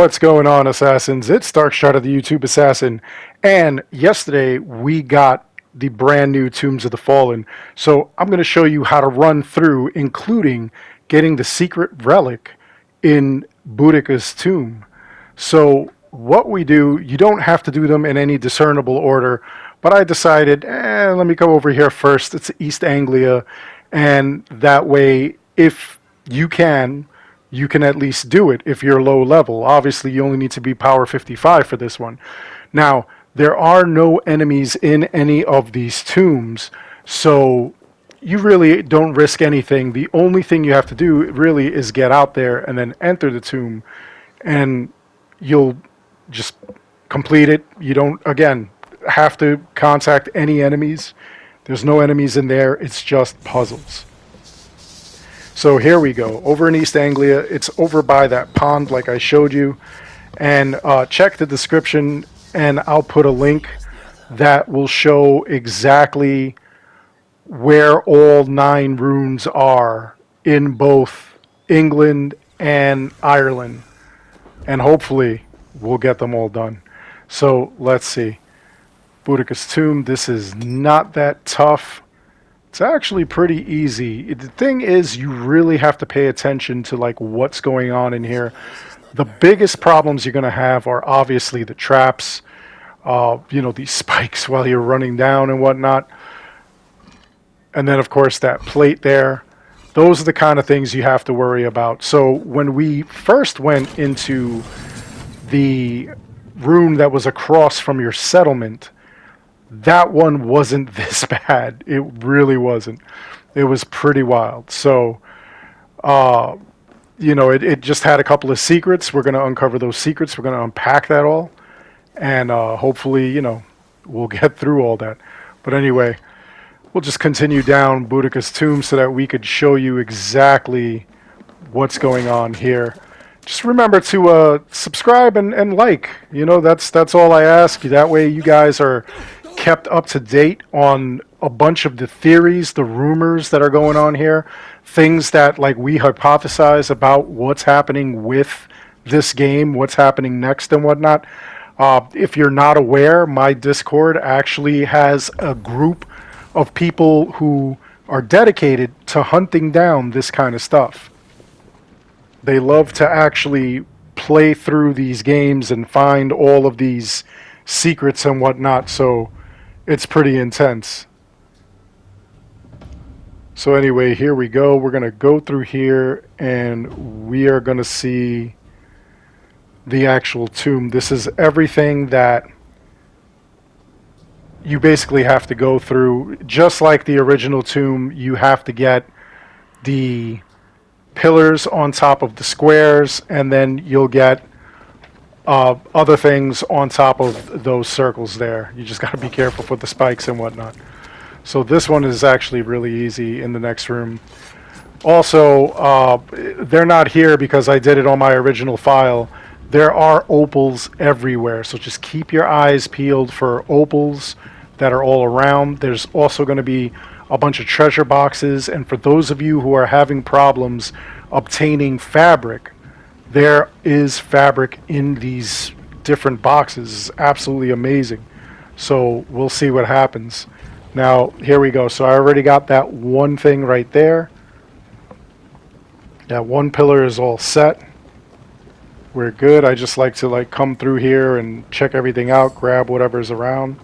What's going on, Assassins? It's Darkshot of the YouTube Assassin, and yesterday we got the brand new Tombs of the Fallen. So I'm going to show you how to run through, including getting the secret relic in Boudicca's tomb. So what we do, you don't have to do them in any discernible order, but I decided, let me go over here first. It's East Anglia, and that way, if you can at least do it if you're low level. Obviously, you only need to be power 55 for this one. Now, there are no enemies in any of these tombs, so you really don't risk anything. The only thing you have to do really is get out there and then enter the tomb, and you'll just complete it. You don't, again, have to contact any enemies. There's no enemies in there. It's just puzzles. So here we go, over in East Anglia. It's over by that pond like I showed you. And check the description and I'll put a link that will show exactly where all 9 runes are in both England and Ireland. And hopefully we'll get them all done. So let's see. Boudicca's tomb, this is not that tough. It's actually pretty easy. The thing is, you really have to pay attention to like what's going on in here. The biggest problems you're going to have are obviously the traps, these spikes while you're running down and whatnot. And then, of course, that plate there. Those are the kind of things you have to worry about. So when we first went into the room that was across from your settlement, that one wasn't this bad. It really wasn't. It was pretty wild. So, it just had a couple of secrets. We're going to uncover those secrets. We're going to unpack that all. And hopefully, we'll get through all that. But anyway, we'll just continue down Boudicca's tomb so that we could show you exactly what's going on here. Just remember to subscribe and like. That's all I ask. That way you guys are kept up to date on a bunch of the theories, the rumors that are going on here, things that like we hypothesize about what's happening with this game, what's happening next and whatnot. If you're not aware, my Discord actually has a group of people who are dedicated to hunting down this kind of stuff. They love to actually play through these games and find all of these secrets and whatnot, so it's pretty intense. So anyway, here we go. We're going to go through here and we are going to see the actual tomb. This is everything that you basically have to go through. Just like the original tomb, you have to get the pillars on top of the squares, and then you'll get other things on top of those circles there. You just got to be careful with the spikes and whatnot. So this one is actually really easy in the next room. Also, they're not here because I did it on my original file. There are opals everywhere, so just keep your eyes peeled for opals that are all around. There's also going to be a bunch of treasure boxes, and for those of you who are having problems obtaining fabric, there is fabric in these different boxes. It's absolutely amazing. So we'll see what happens. Now, here we go. So I already got that one thing right there. That one pillar is all set. We're good. I just like to come through here and check everything out, grab whatever's around.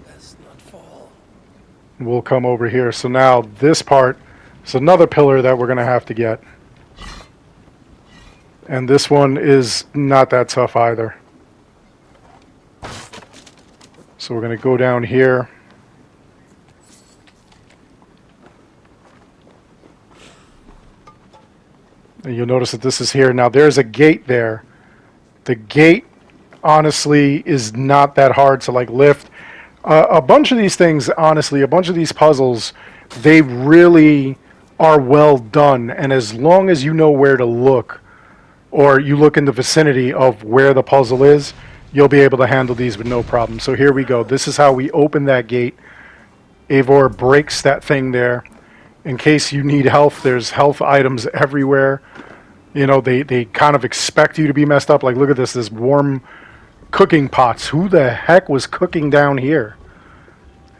Let's not fall. We'll come over here. So now this part is another pillar that we're going to have to get. And this one is not that tough either. So we're going to go down here. And you'll notice that this is here. Now there's a gate there. The gate, honestly, is not that hard to lift. A bunch of these things, honestly, a bunch of these puzzles, they really are well done. And as long as you know where to look, or you look in the vicinity of where the puzzle is, you'll be able to handle these with no problem. So here we go. This is how we open that gate. Eivor breaks that thing there. In case you need health, there's health items everywhere. You know, they kind of expect you to be messed up. Like, look at this warm cooking pots. Who the heck was cooking down here?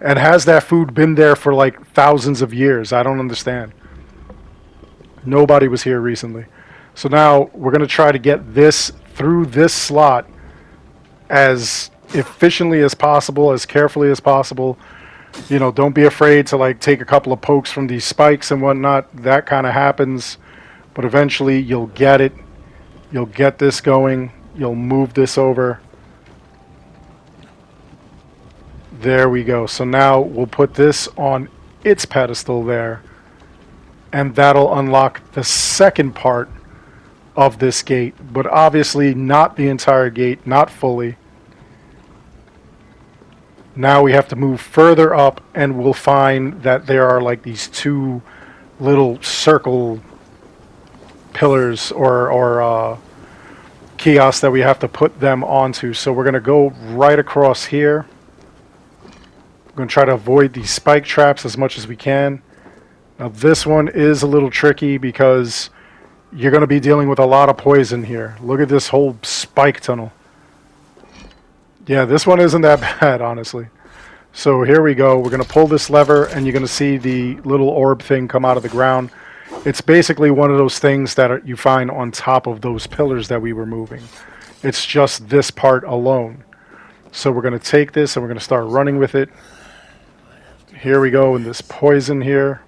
And has that food been there for like thousands of years? I don't understand. Nobody was here recently. So now we're going to try to get this through this slot as efficiently as possible, as carefully as possible. You know, don't be afraid to like take a couple of pokes from these spikes and whatnot. That kind of happens. But eventually you'll get it. You'll get this going. You'll move this over. There we go. So now we'll put this on its pedestal there. And that'll unlock the second part of this gate. But obviously not the entire gate, not fully. Now we have to move further up and we'll find that there are like these two little circle pillars or kiosks that we have to put them onto. So we're going to go right across here. We're going to try to avoid these spike traps as much as we can. Now this one is a little tricky because you're going to be dealing with a lot of poison here. Look at this whole spike tunnel. Yeah, this one isn't that bad, honestly. So here we go. We're going to pull this lever and you're going to see the little orb thing come out of the ground. It's basically one of those things that you find on top of those pillars that we were moving. It's just this part alone. So we're going to take this and we're going to start running with it. Here we go in this poison here.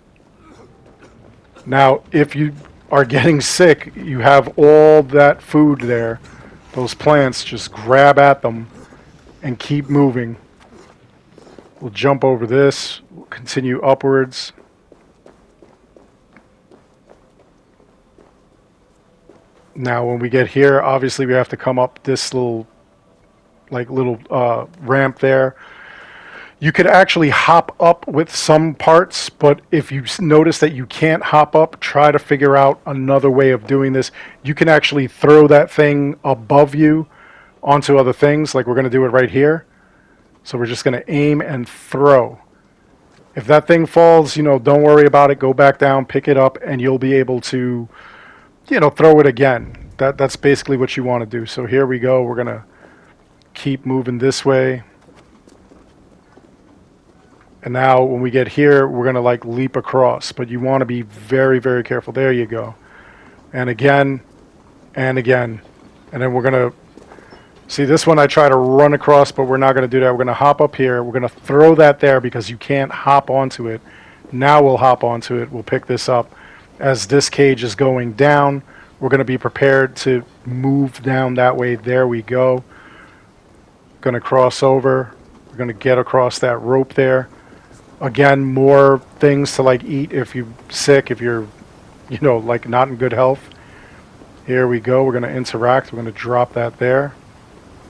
Now, if you are getting sick, you have all that food there. Those plants, just grab at them and keep moving. We'll jump over this. We'll continue upwards. Now, when we get here, obviously we have to come up this little ramp there. You could actually hop up with some parts, but if you notice that you can't hop up, try to figure out another way of doing this. You can actually throw that thing above you onto other things, like we're going to do it right here. So we're just going to aim and throw. If that thing falls, you know, don't worry about it. Go back down, pick it up, and you'll be able to, you know, throw it again. That's basically what you want to do. So here we go. We're going to keep moving this way. And now when we get here, we're going to like leap across. But you want to be very, very careful. There you go. And again, and again. And then we're going to, see this one I try to run across, but we're not going to do that. We're going to hop up here. We're going to throw that there because you can't hop onto it. Now we'll hop onto it. We'll pick this up. As this cage is going down, we're going to be prepared to move down that way. There we go. Going to cross over. We're going to get across that rope there. Again, more things to like eat if you're sick, if you're, you know, like not in good health. Here we go. We're going to interact. We're going to drop that there.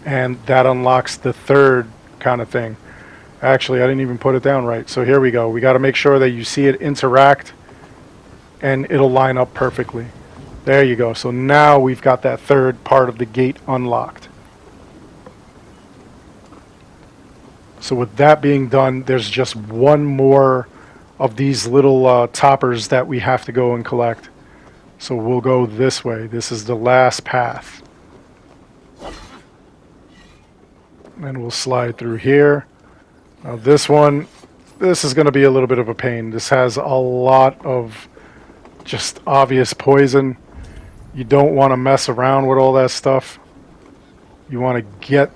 And that unlocks the third kind of thing. Actually, I didn't even put it down right. So here we go. We got to make sure that you see it interact and it'll line up perfectly. There you go. So now we've got that third part of the gate unlocked. So with that being done, there's just one more of these little toppers that we have to go and collect. So we'll go this way. This is the last path. And we'll slide through here. Now this one, this is going to be a little bit of a pain. This has a lot of just obvious poison. You don't want to mess around with all that stuff. You want to get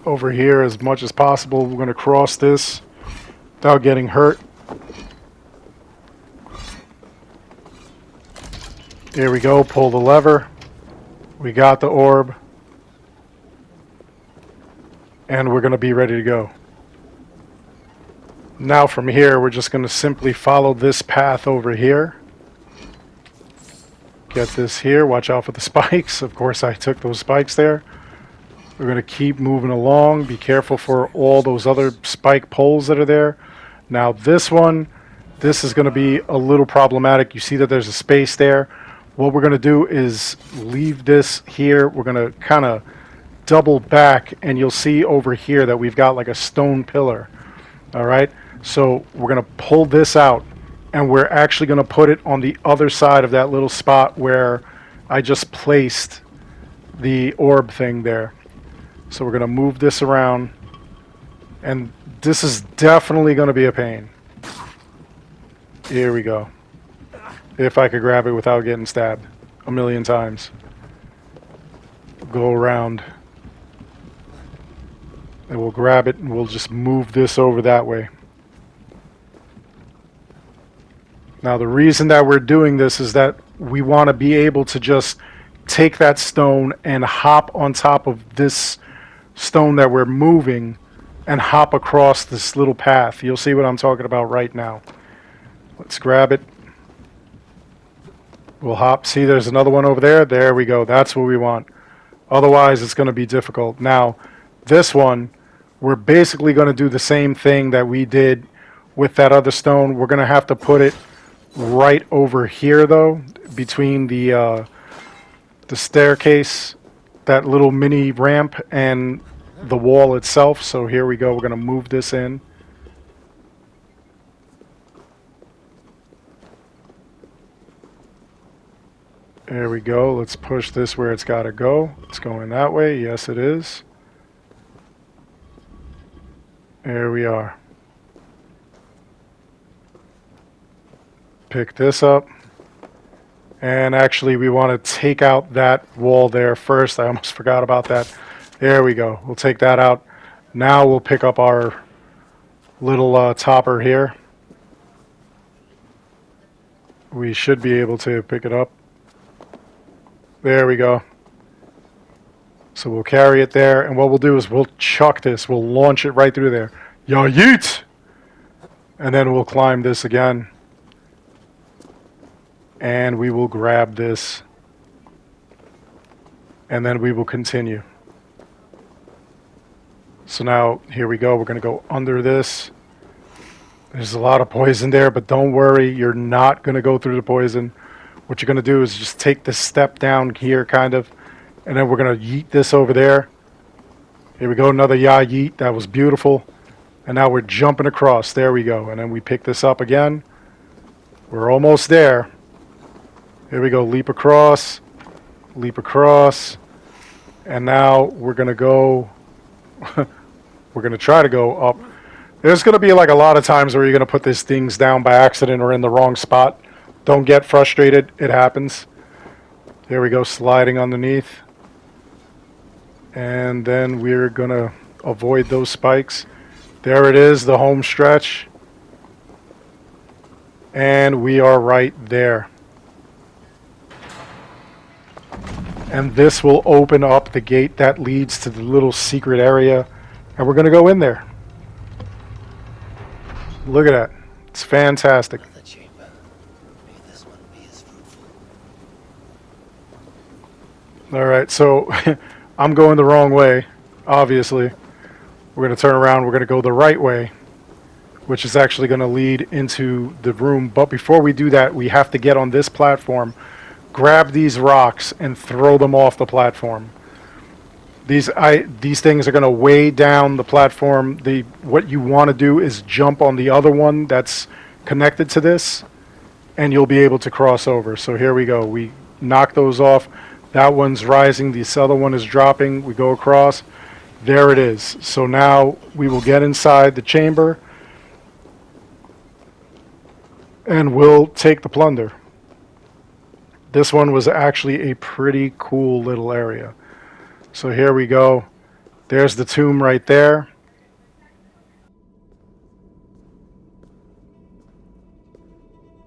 over here as much as possible. We're going to cross this without getting hurt. There we go. Pull the lever. We got the orb. And we're going to be ready to go. Now from here, we're just going to simply follow this path over here. Get this here. Watch out for the spikes. Of course, I took those spikes there. We're going to keep moving along. Be careful for all those other spike poles that are there. Now this one, this is going to be a little problematic. You see that there's a space there. What we're going to do is leave this here. We're going to kind of double back, and you'll see over here that we've got like a stone pillar. All right. So we're going to pull this out, and we're actually going to put it on the other side of that little spot where I just placed the orb thing there. So we're going to move this around. And this is definitely going to be a pain. Here we go. If I could grab it without getting stabbed a million times. Go around. And we'll grab it and we'll just move this over that way. Now the reason that we're doing this is that we want to be able to just take that stone and hop on top of this stone that we're moving and hop across this little path. You'll see what I'm talking about right now. Let's grab it. We'll hop. See, there's another one over there. There we go. That's what we want. Otherwise, it's going to be difficult. Now, this one, we're basically going to do the same thing that we did with that other stone. We're going to have to put it right over here, though, between the staircase, that little mini ramp, and the wall itself. So here we go. We're going to move this in. There we go. Let's push this where it's got to go. It's going that way. Yes, it is. There we are. Pick this up. And actually, we want to take out that wall there first. I almost forgot about that. There we go. We'll take that out. Now we'll pick up our little topper here. We should be able to pick it up. There we go. So we'll carry it there, and what we'll do is we'll chuck this. We'll launch it right through there. Ya yeet! And then we'll climb this again. And we will grab this. And then we will continue. So now, here we go. We're going to go under this. There's a lot of poison there, but don't worry. You're not going to go through the poison. What you're going to do is just take this step down here, kind of, and then we're going to yeet this over there. Here we go, another ya yeet. That was beautiful. And now we're jumping across. There we go. And then we pick this up again. We're almost there. Here we go, leap across, and now we're going to go, we're going to try to go up. There's going to be like a lot of times where you're going to put these things down by accident or in the wrong spot. Don't get frustrated. It happens. There we go, sliding underneath. And then we're going to avoid those spikes. There it is, the home stretch. And we are right there. And this will open up the gate that leads to the little secret area. And we're going to go in there. Look at that. It's fantastic. Alright, so I'm going the wrong way, obviously. We're going to turn around, we're going to go the right way, which is actually going to lead into the room. But before we do that, we have to get on this platform, grab these rocks, and throw them off the platform. These things are going to weigh down the platform. What you want to do is jump on the other one that's connected to this, and you'll be able to cross over. So here we go. We knock those off. That one's rising. This other one is dropping. We go across. There it is. So now we will get inside the chamber, and we'll take the plunder. This one was actually a pretty cool little area. So here we go. There's the tomb right there.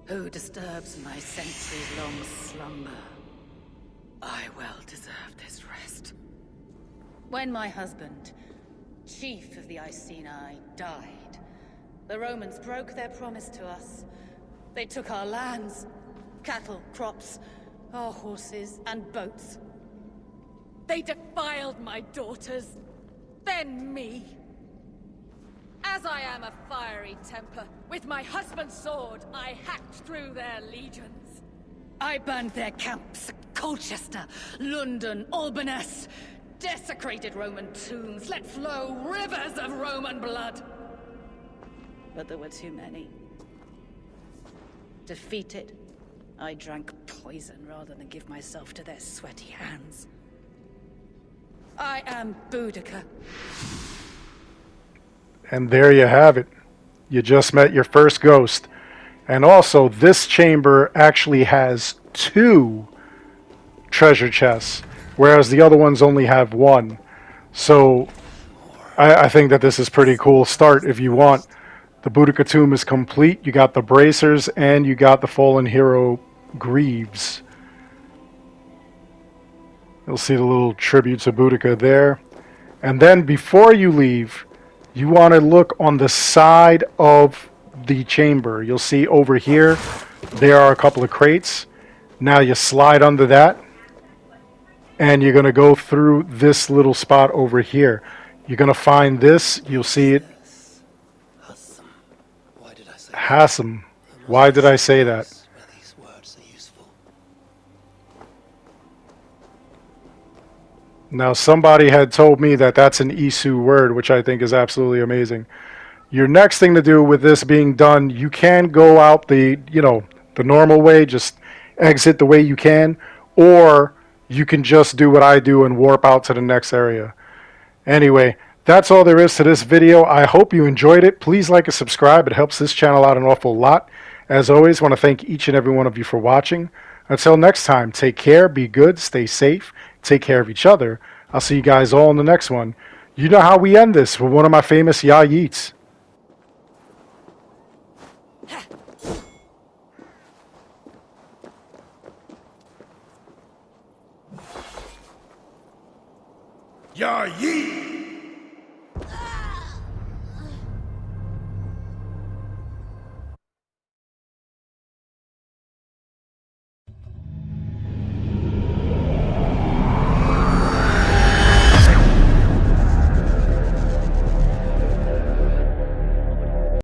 Who disturbs my centuries-long slumber? I well deserve this rest. When my husband, chief of the Iceni, died, the Romans broke their promise to us. They took our lands, cattle, crops, our horses, and boats. They defiled my daughters, then me. As I am a fiery temper, with my husband's sword, I hacked through their legions. I burned their camps at Colchester, London, Albanus, desecrated Roman tombs, let flow rivers of Roman blood. But there were too many. Defeated, I drank poison rather than give myself to their sweaty hands. I am Boudicca. And there you have it. You just met your first ghost. And also, this chamber actually has 2 treasure chests, whereas the other ones only have 1. So, I think that this is pretty cool start if you want. The Boudicca tomb is complete. You got the bracers and you got the fallen hero greaves. You'll see the little tribute to Boudicca there. And then before you leave, you want to look on the side of the chamber. You'll see over here, there are a couple of crates. Now you slide under that, and you're going to go through this little spot over here. You're going to find this. You'll see it. Why did I say Hasm. Why did I say that? where these words are useful? Now, somebody had told me that that's an Isu word, which I think is absolutely amazing. Your next thing to do with this being done, you can go out the normal way, just exit the way you can, or you can just do what I do and warp out to the next area. Anyway, that's all there is to this video. I hope you enjoyed it. Please like and subscribe. It helps this channel out an awful lot. As always, I want to thank each and every one of you for watching. Until next time, take care, be good, stay safe, take care of each other. I'll see you guys all in the next one. You know how we end this with one of my famous Ya Yeets. Ya Yeet!